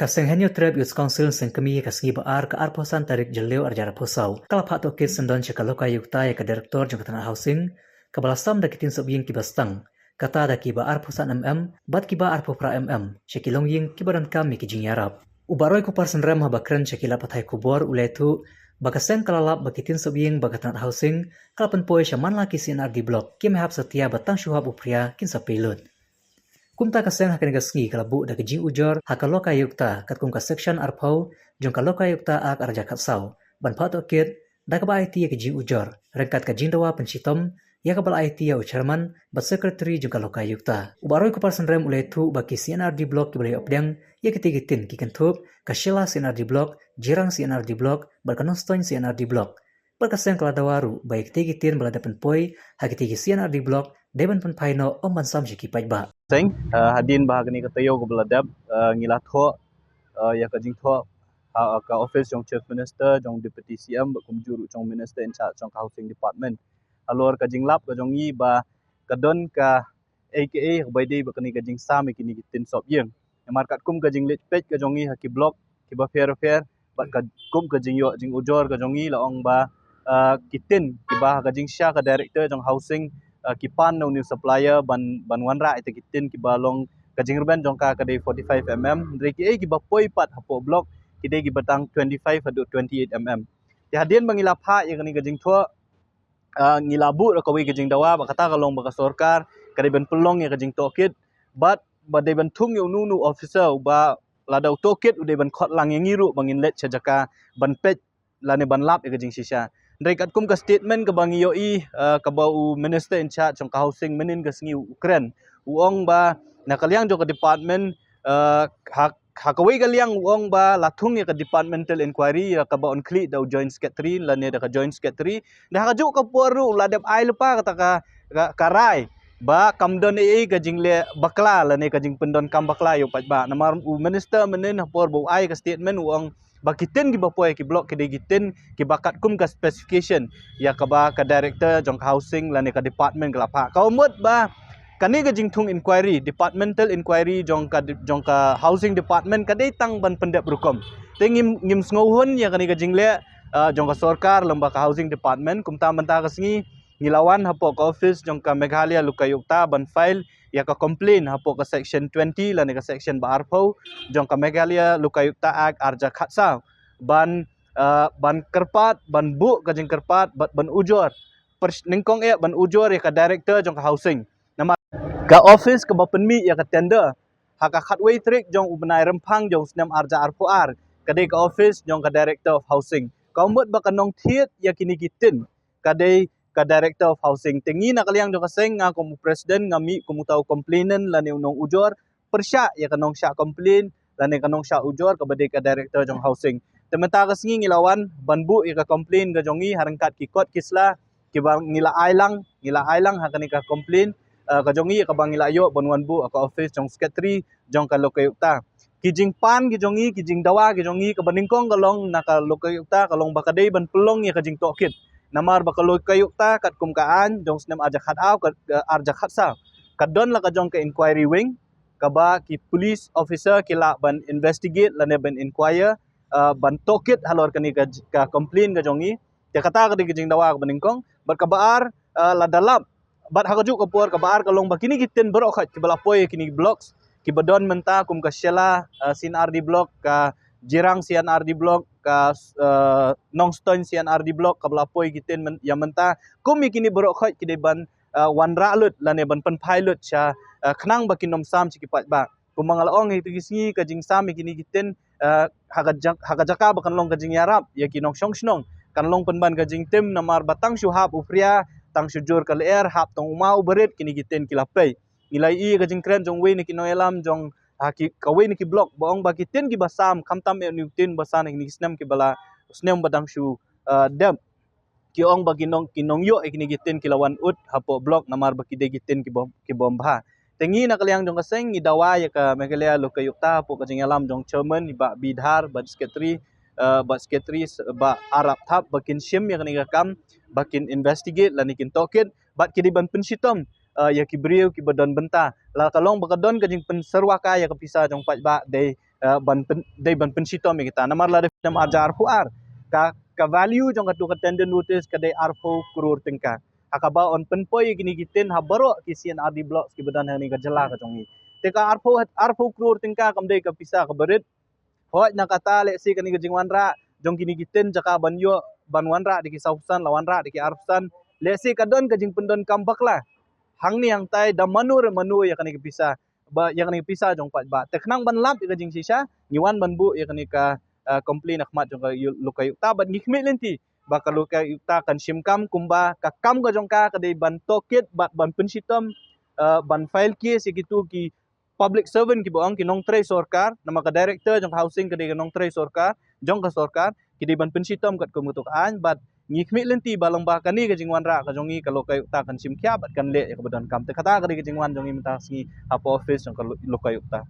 Kasenghenyo treb youth council sengkemi kasngi baar ke arposan tarik jeleu arjara posau. Kalau pak tokin sendon cekaloka yukta ya ke direktor jangkatan housing, kebalasam dakitin sobying kibastang. Kata da kiba arposan bat kiba arpopra cekilong ying kibaran kami kijing yarap. Ubaroi kupar senrem habakren cekila patai kubor uletu bakaseng kalalap bakitin sobying bagatan housing kalapan poe shaman laki sinar di blok kim hab setia batang syuhab upria kin sapilun. Kumta kaseng hakan gasngi kalabu da kejing ujor hakaloka yukta kat kum ka section arpau jong kaloka yukta ak arja katsau ban pato kit da ka ba IT ya kejing ujor rengkat ka jingdawa pensitom ya ka bal IT ya chairman bat secretary jong kaloka yukta ubaroi ko parsen rem uletu baki CNRD block kibali opdeng ya ketigitin kikentup ka shela CNRD block jirang CNRD block berkanoston CNRD block berkaseng kaladawaru baik tigitin baladapan poi hakitigi CNRD block deban penpaino omban sam jiki pajba hadin bahagani katayo ko beladap ngilatho ya kajing tho ka office jong chief minister jong deputy CM kumjuru jong minister in charge jong housing department alor kajing lap ka jong yi ba kadon ka aka baidi ba kani kajing sam kini kitin sop yeng markat kum kajing lit page ka jong yi haki block ki ba fair ba ka kum kajing yo jing ujor ka jong yi la ong ba kitin ki ba kajing sha ka director jong housing kipan no new supplier ban wanra ite kitin ki balong kajing ruben jongka kadai 45 mm reki ki ba poi pat hapo block kidai ki batang 25 hadu 28 mm ya hadien bangila pha ya kani kajing thua ngilabu ra kawi kajing dawa ba kata kalong ba sorkar kadai ban pelong ya kajing tokit but badai ban thung yu nu officer ba ladau tokit udai ban khot lang yang ngiru bangin let chajaka ban pet lane ban lap ya kajing sisa Rekat kum ka statement ka bangi yoi ka bau minister in charge jong ka housing menin ka singi Ukraine uong ba nakaliang jong ka department hakawai kaliang uong ba latung ya ka departmental inquiry ya ka ba on kli da joint secretary lane da ka joint secretary da ka juk ka poru ladap ai lupa kata ka karai ba kamdon ka jingle bakla lane ka jing pendon kam bakla yo pat ba namar minister menin hapor bau ai ka statement uong bakitin ki bapoy ki block ki digitin ki bakat kum ka specification ya ka ba ka director jong housing lane ka department kelapa ka umut ba kani ka jingthung inquiry departmental inquiry jong ka housing department ka tang ban pendep rukom tengim ngim sngohun ya kani ka jingle jong ka sarkar lamba ka housing department kumta menta ka singi ngilawan hapo ka office jong ka Meghalaya Lukayukta ban file ya ka complain hapo ka section 20 lane ka section ba arpau jong ka Meghalaya Lukayukta Act arja khatsa ban kerpat ban bu ka jing kerpat ban ujor ningkong ban ujor ya ka director jong ka housing nama ka office ka bapenmi ya ka tender haka khatway trick jong ubnai rempang jong snam arja arpuar kadai ka office jong ka director of housing ka umut ba kanong thiet ya kini kitin kadai ka director of housing tengi na kaliang jong kaseng nga kumu president ngami kumu tau complainant lani unong ujor persya ya kanong sya complain lani kanong sya ujor ka badai ka director jong housing tementa ka singi ngilawan banbu ya ka complain ka jongi harangkat ki court kisla ki bang ngila ailang hakani ka complain ka jongi ka bang ngila yo banwan bu ka office jong secretary jong ka Lokayukta kijing pan kijong dawa kijong ka baningkong kalong naka Lokayukta kalong bakadai ban pelong ya kajing tokit namar bakaloy Kayukta kat kumkaan jong snem arja khataw arja khatsa kadon la ka jong ka inquiry wing ka ba ki police officer kila ban investigate lane ban inquire ban tokit halor kani ka complain ka jongi ya kata ka diging dawa ka baningkong bat ka baar la dalap bat hakaju ka por ka baar kalong bakini kiten bro khat ki balapoy kini blocks ki badon menta kum ka shela CNRD block ka jirang CNRD block ka Nongston CNRD block ka balapoy kiten ya menta kum kini bro khat ki ban wanra lut lane ban pen pilot sya khnang bakinom sam chikipat ba kumangalaong hitigisngi ka jing sam kini kiten hakajaka bakan long ka jing yarap ya kinong shnong kan long penban ka jing tim namar batang syuhab upria tang syujur ka leer hap tong umau berit kini kiten kilapay ilai I ka jing kren jong we ni kinong elam jong haki kawai ni ki blok baong bakitin ki basam kamtam e nutin basan ni snem ki bala snem badang shu dam ki ong baginong kinong yo ikini gitin kilawan ut hapo blok namar bakide gitin ki bomba tengi na kaliang jong kaseng ni dawa ya ka Meghalaya Lukayukta hapo ka jing alam jong chairman ba bidhar ba secretary ba arab thap bakin shim ya kani kam bakin investigate lanikin tokit bat kidi ban pensitom ya ki brio ki badon benta la kalong bakadon ka jing penserwaka ya kapisa jong pat ba de ban pensitom kita namar la dem ajar fuar ka value jong katu ka tender notice ka dei arfo kurur tingka akaba on penpoi gini gitin habaro kisian adi blocks ki badan hani ka jala ka jongi teka arfo kurur tingka kam dei ka pisa ka berit hoi na kata le si kani ka jingwan ra jong gini gitin jaka banyo banwan ra diki sausan lawan ra diki arfsan le si kadon ka jing pendon kambak la hang ni yang tai da manu ya kani ka pisa ba ya kani pisa jong pat ba teknang ban lap ka jing sisa niwan ban bu ya kani ka komplain akmat jong ka luka yukta ban ngikme lenti ba ka luka yukta kan simkam kumba ka kam ka jong ka dei ban tokit ban pensitom ban file ki sikitu ki public servant ki boang ki nong tre sorkar nama ka director jong housing ka dei nong tre sorkar jong ka sorkar ki dei ban pensitom kat kumutuk an bat ngikmi lenti balang ba kani ka jingwan ra ka jongi kalau kayu ta kan simkya bat kan le ya ka badan kam te kata ka dei ka jingwan jongi mentah singi apa office jong ka luka yukta